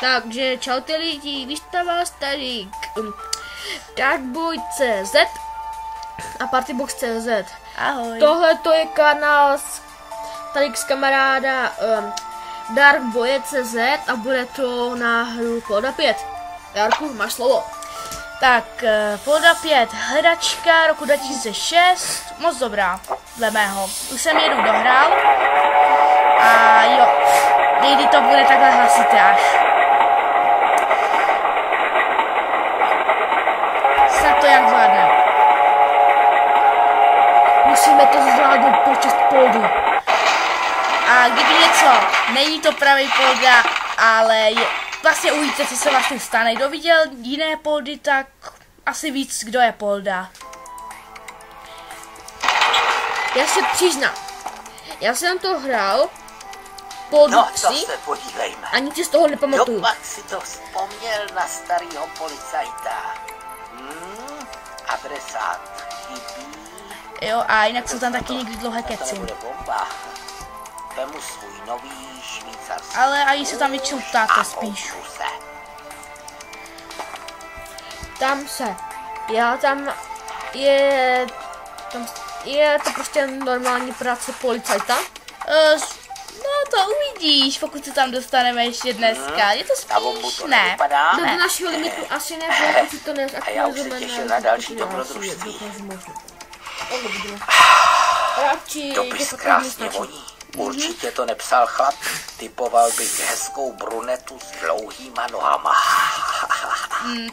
Takže čau ty lidi, výstava Starik, Darkboy.cz a Partybox.cz. Ahoj. Tohle to je kanál Starik z kamaráda Darkboy.cz a bude to na hru Polda 5. Jarku, máš slovo. Tak, Polda 5, hledačka roku 2006, moc dobrá, dle mého. Už jsem jednou dohrál a jo, někdy to bude takhle hlasité až. Snad to jak zvládne. Musíme to zvládnout pro čest Poldy. A kdyby něco, není to pravý Polda, ale je, vlastně uvidíte, co se vlastně stane. Kdo viděl jiné Poldy, tak asi víc, kdo je Polda. Já se přiznám, já jsem to hrál Poldu 3 se podívejme. a nic si z toho nepamatuju. Pak si to vzpomněl na starýho policajta. Adresát chybí. Jo, a jinak jsou tam taky někdy dlouhé To keci. nebude bomba. Vemu svůj nový švýcarský. Ale a se tam většinou ptáte spíš. Se. Tam je to prostě normální práce policajta. No to uvidíš, pokud se tam dostaneme ještě dneska. Je to Na bombu spíš to ne. nevypadá. Do našeho limitu asi ne, pokud si to A já už se těším na další dobrodružství. Dopis krásně voní. Určitě to nepsal chlap. Typoval bych hezkou brunetu s dlouhýma nohama.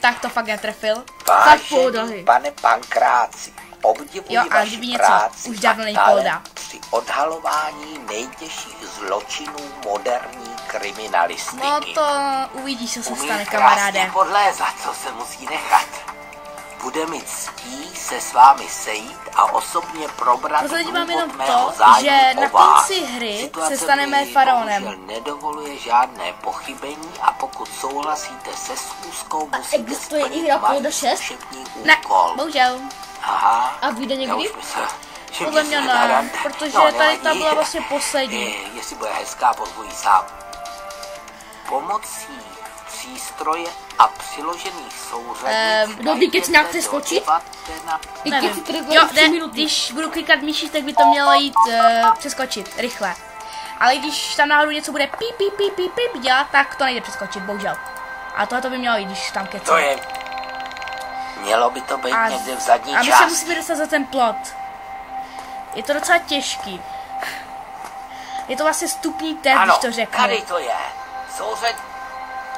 Tak to fakt netrefil. Vážený pane Pankráci, obdivuji Jo, a vaši kdyby něco, práci už dávno není a talent Polda. při odhalování nejtěžších zločinů moderní kriminalistiky. No to uvidíš, co se Umí stane, krásně kamaráde. podlézat, co se musí nechat. Bude mi ctí se s vámi sejít a osobně probrat Prozradím vám důvod jenom mého to, zájmu že o na vás. konci hry Situace se staneme v ní faraonem. bohužel nedovoluje žádné pochybení a pokud souhlasíte se schůzkou, musíte existuje i splnit hra Polda malý 6? zkušební Ne, úkol. bohužel. Aha, A vyjde já někdy? už myslel, že Podle mě mě se ne, nerad. protože No, tady ta nevadí. byla vlastně poslední. Jestli bude hezká, pozvuji sám. Pomocí přístroje a přiložených souřadnic dobrý, keď si nějak přeskočit? Nevím. Jo, ne, když budu klikat myší, tak by to mělo jít přeskočit, rychle. Ale když tam náhodou něco bude píp dělat, tak to nejde přeskočit, bohužel. A tohle to by mělo jít, když tam kecá. To je... Mělo by to být někde v zadní a my se části. musíme dostat za ten plot. Je to docela těžký. Je to vlastně vstupní test, Ano, když to řeknu. tady to je. Souřad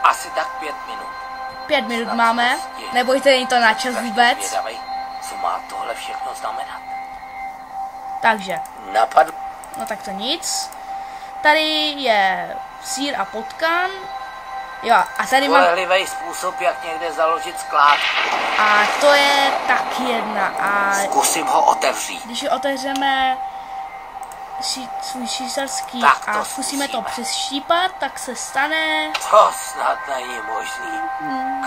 asi tak 5 minut. 5 minut máme, nebojte, není to na čas vůbec. Zvědavej, co má tohle všechno znamenat. Takže, Napadl... no tak to nic. Tady je sýr a potkan. Jo, a tady mám... Spolehlivý způsob, jak někde založit skládku. A to je taky jedna. A Zkusím ho otevřít. když otevřeme svůj švýcarský Tak to a zkusíme to přeštípat, tak se stane... To snad není možný.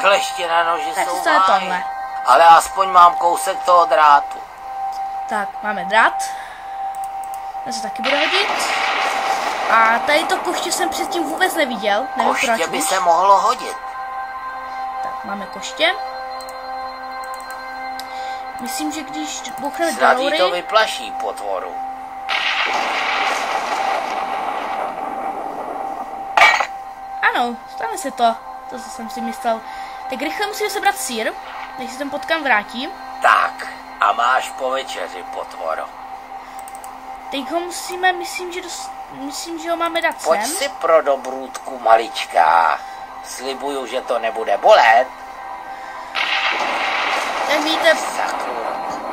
Kleště na noži Tak jsou se stane máji. tohle. Ale aspoň mám kousek toho drátu. Tak, máme drát. Ten se taky bude hodit. A tady to koště jsem předtím vůbec neviděl. Nevím Koště proč by už. se mohlo hodit. Tak, máme koště. Myslím, že když bouchneme do Snad jí roury... to vyplaší potvoru. Ano, stane se to. To, co jsem si myslel. Tak rychle musíme sebrat sýr, než se ten potkan vrátí. Tak, a máš po večeři, potvoro. Teď ho musíme, myslím, že ho máme dát Pojď sem. si pro dobrůdku, maličká. Slibuju, že to nebude bolet. Tak víte, Sakru,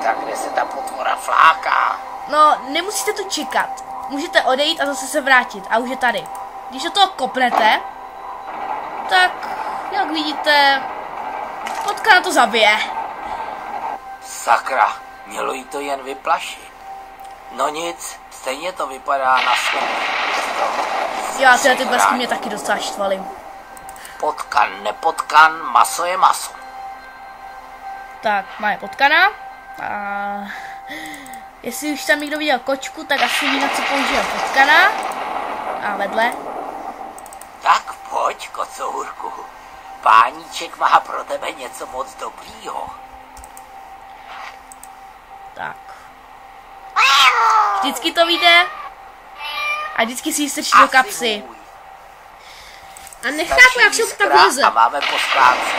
tak kde se ta potvora fláká? no, nemusíte tu čekat. Můžete odejít a zase se vrátit. A už je tady. Když do toho kopnete, tak, jak vidíte, potkan to zabije. Sakra, mělo jí to jen vyplašit. No nic, stejně to vypadá na smrt. Jo, a ty blesky mě taky docela štvaly. Potkan, nepotkan, maso je maso. Tak, máme potkana. A jestli už tam někdo viděl kočku, tak asi ví, na co použije potkana. A vedle. Tak pojď. Pojď, kocourku. Páníček má pro tebe něco moc dobrýho. Tak. Vždycky to vyjde. A vždycky si ji strčí do kapsy. A nechápu, jak se to tak leze. A máme po skládce.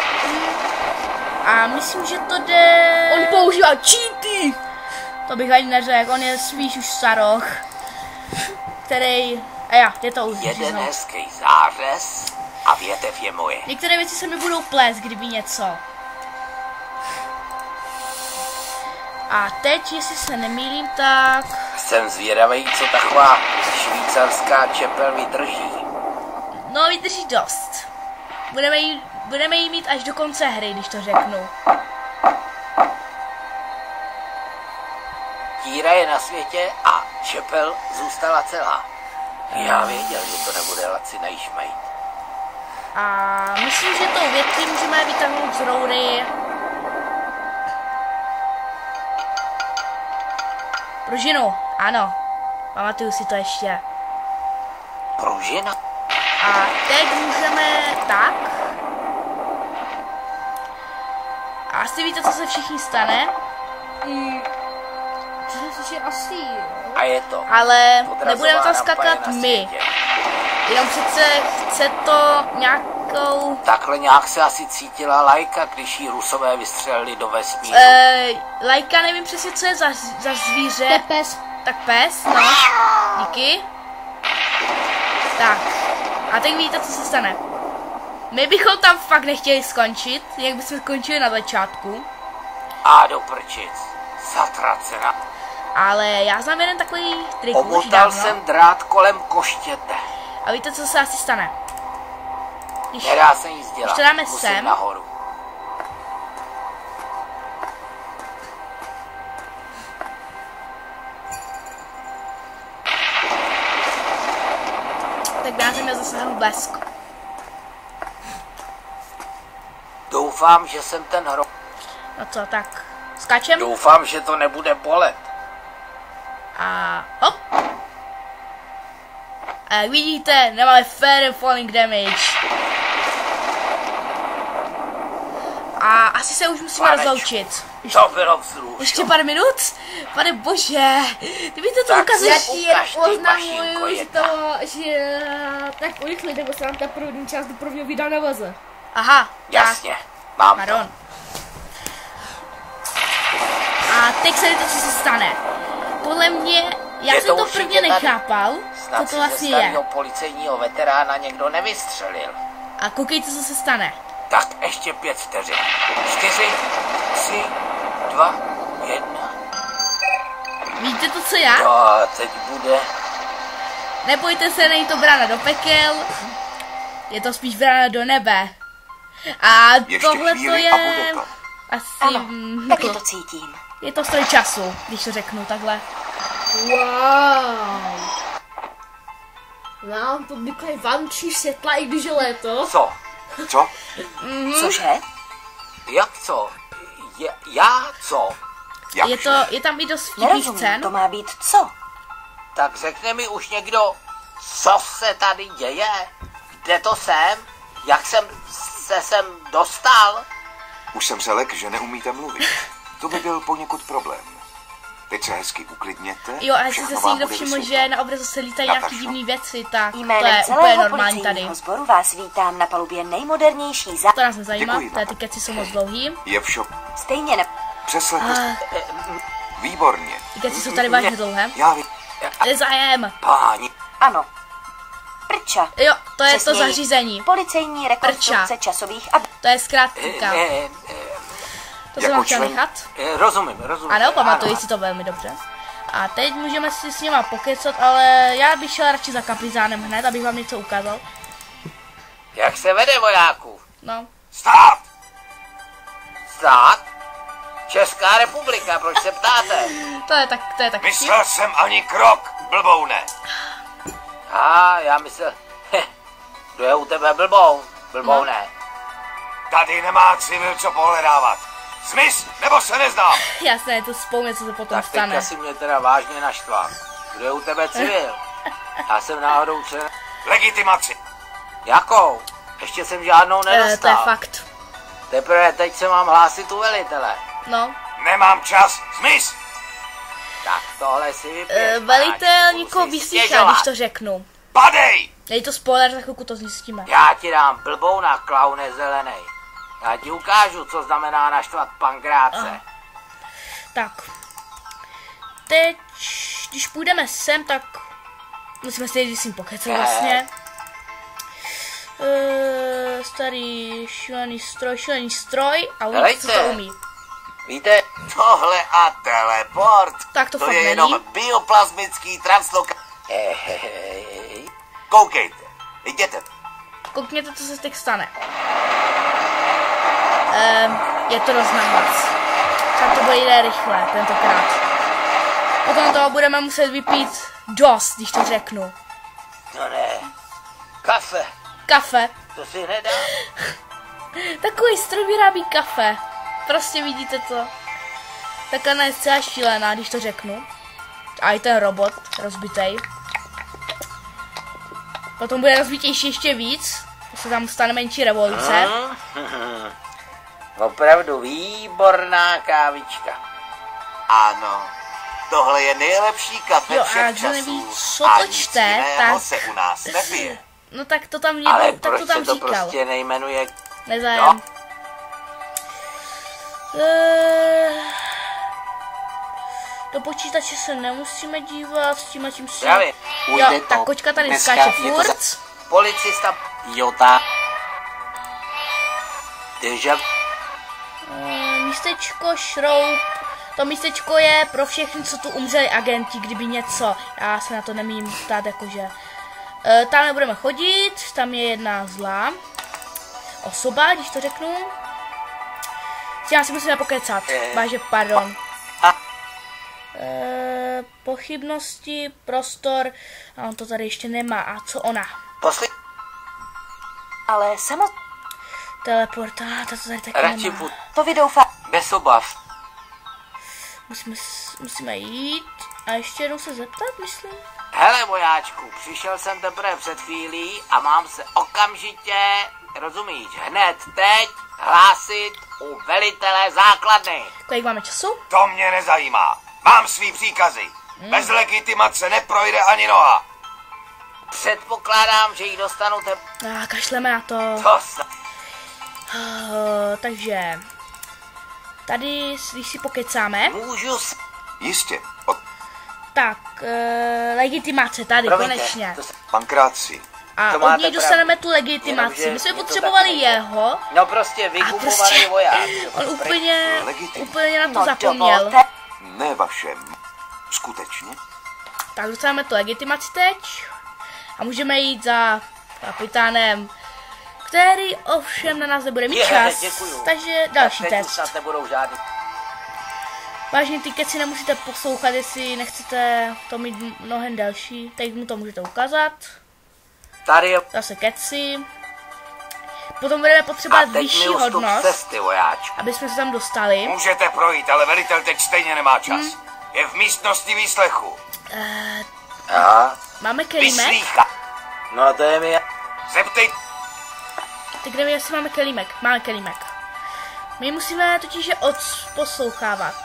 A myslím, že to jde... On používá cheaty. To bych ani neřekl, on je spíš už staroch. Který... A já, je to už. Jeden hezký zářez a větev je moje. Některé věci se mi budou plést, kdyby něco. A teď, jestli se nemýlím, tak... Jsem zvědavý, co taková švýcarská čepel vydrží. No, vydrží dost. Budeme jí mít až do konce hry, když to řeknu. Díra je na světě a čepel zůstala celá. Já věděl, že to nebude lacinej šmejt. A myslím, že tou větví můžeme vytáhnout z roury pružinu. Ano, pamatuju si to ještě. Pružina? A teď můžeme tak. A asi víte, co se všichni stane. Že asi. A je to. Ale Podrazová nebudeme tam rampa skakat je na my. světě. Jenom přece chce to nějakou... Takhle nějak se asi cítila Lajka, když jí Rusové vystřelili do vesmíru. Lajka, nevím přesně, co je za zvíře. To je pes. Tak pes, no. Díky. Tak. A teď víte, co se stane. My bychom tam fakt nechtěli skončit, jak bychom skončili na začátku. A do prčic. Zatracena. Ale já znám jeden takový trik už Omotal dávno. jsem drát kolem koštěte. A víte, co se asi stane? Když Nedá se nic dělat. to dáme Musím sem. nahoru. tak dáte mě zase blesk. Doufám, že jsem ten hro... No co, tak skáčem Doufám, že to nebude bolet. a hop. A jak vidíte, nemáme fair falling damage. A asi se už musíme Panečku, rozloučit. To bylo vzrušo. Ještě pár minut? Pane bože, kdybyste to Tak ukázali. Já ti jen Ukaž ty, mašinko oznamuju, že jedna. že tak urychlit, nebo se nám ta první část dopravního videa navaze. Aha, Jasně, mám to. pardon. A teď se to, co se stane. Podle mě, já Je jsem to určitě prvně tady. nechápal, Snad co si to ze vlastně je. starého policejního veterána někdo nevystřelil. A koukejte, co se stane. Tak ještě 5 vteřin. 4, 3, 2, 1. Víte to, co já? No, teď bude... Nebojte se, není to brána do pekel. Je to spíš brána do nebe. A Ještě tohle to chvíli a bude je... to. Asi... Ano, taky to cítím. Je to stroj času, když to řeknu takhle. Wow. Nám to vyklej vančí světla, i když je léto. Co? Co? Cože? Jak co? Já co? Jak Je tam i dost vtipných Nerozumím, scén. to má být co? Tak řekne mi už někdo, co se tady děje? Kde to jsem? Jak jsem se sem dostal? Už jsem se lek, že neumíte mluvit. To by byl poněkud problém. Teď se hezky uklidněte. Jo, a jestli všechno jste si vám někdo bude všiml, vysvětleno. že na obrazu se lítají nějaký Natašo. divný věci, tak to Jménem je úplně celého normální tady. policejního sboru vás vítám na palubě nejmodernější To nás nezajímá, Děkuji, ty keci jsou moc dlouhý. Je vše Stejně ne... přeslechl jste. A Výborně. ty keci jsou tady vážně dlouhé. Já vím. Nezájem. Páni, Ano. Prča. Jo, to je to Přesněji. zařízení. Policejní rekonstrukce Prča. časových a... To je zkrátka. To jsem jako vám chtěl člen- nechat. rozumím. Ano, pamatuji si to velmi dobře. A teď můžeme si s nima pokecat, ale já bych šel radši za kapitánem hned, abych vám něco ukázal. Jak se vede, vojáků? No. Stát! Stát? Česká republika, proč se ptáte? To je tak vtip. Myslel jsem ani krok, blboune. Já myslel, kdo je u tebe blbou ne. Tady nemá civil co pohledávat. Zmiz, nebo se neznám. Jasné, to spomně, co se potom Tak stane. teďka si mě teda vážně naštval. Kdo je u tebe civil? Já jsem náhodou člen... Legitimaci. Jakou? Ještě jsem žádnou nedostal. To je fakt. Teprve teď se mám hlásit u velitele. No. Nemám čas, zmiz! Tak tohle si vypěš. Velitel nikoho vyslýchá, když to řeknu. Padej! Je to spoiler, za chvilku to zjistíme. Já ti dám blbou na klaune zelenej. Já ti ukážu, co znamená naštvat pankráce. Tak. Teď, když půjdeme sem, tak musíme si jít s ním pokecat vlastně. Starý šílený stroj a uvidíte, co to umí. Víte, Tohle a teleport. Tak to To fakt je není. jenom bioplazmický transloka. Koukejte, jděte. Koukněte, co se teď stane. Je to dost nahlas. Tak to bude jde rychle tentokrát. Potom toho budeme muset vypít dost, když to řeknu. no ne. Kafe, Kafe. to si nedá. Takový stroj vyrábí kafe. Prostě vidíte to. Tak ona je celá šílená, když to řeknu. A i ten robot rozbitej. Potom bude rozbitější ještě víc. Se tam stane menší revoluce. Opravdu výborná kávička. Ano, tohle je nejlepší kafe Jo, a všech kdo časů. neví, co A to nic čte, jiného tak- se u nás nepije. No tak to tam Ale někdo, tak proč to tam se to říkal. prostě nejmenuje? Nezájem. No. Do počítače se nemusíme dívat, s tím si... Právě. Jo, tak kočka tady Dneska skáče je to furt. Policista Jota. Deja. Místečko šroub. To místečko je pro všechny, co tu umřeli agenti, kdyby něco. Já se na to nemím ptát, jakože. Tam nebudeme chodit, tam je jedna zlá osoba, když to řeknu. Já si musíme pokecat. Váže, pardon. Pochybnosti, prostor. A on to tady ještě nemá. A co ona? Posli... Ale Teleporta, ta to tady taky Radši nemá. put. to vy doufá. Bez obav. Musíme jít. A ještě jednou se zeptat, myslím. Hele vojáčku, přišel jsem teprve před chvílí a mám se okamžitě, rozumíš, hned teď hlásit u velitele základny. Kolik máme času? To mě nezajímá. Mám svý příkazy. Bez legitimace neprojde ani noha. Předpokládám, že ji dostanu Kašleme na to. To se... Takže tady, když si pokecáme, Můžu s... Jistě, tak legitimace tady, Promiňte, konečně. to se... pankráci. A to od máte něj dostaneme tu Jenomže legitimaci. My jsme mě to potřebovali taky nejde. jeho. No prostě vygumovaný prostě voják. On úplně na to No, zapomněl. dovolte. Ne vaše. Skutečně? Tak dostaneme tu legitimaci teď. A můžeme jít za kapitánem, který ovšem na nás nebude mít čas. Děkuju. Takže další Tak teď už test. snad nebudou žádný. Vážně ty keci nemusíte poslouchat, jestli nechcete to mít mnohem delší. Teď mu to můžete ukázat. Tady je... Zase keci. Potom budeme potřebovat teď vyšší mi ustup hodnost, cesty, vojáčku. aby jsme se tam dostali. Můžete projít, ale velitel teď stejně nemá čas. Je v místnosti výslechu. Aha. Máme kelímek? Vyslýchá. No to je mi... Zeptej. Tak nevím, jestli máme kelímek. Máme kelímek. My musíme totiž je odposlouchávat.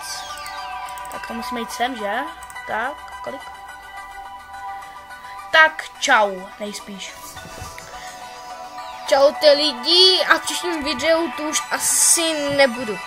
Tak to musíme jít sem, že? Tak, kolik? Tak, čau, nejspíš. Čau ty lidi a v příštím videu tu už asi nebudu.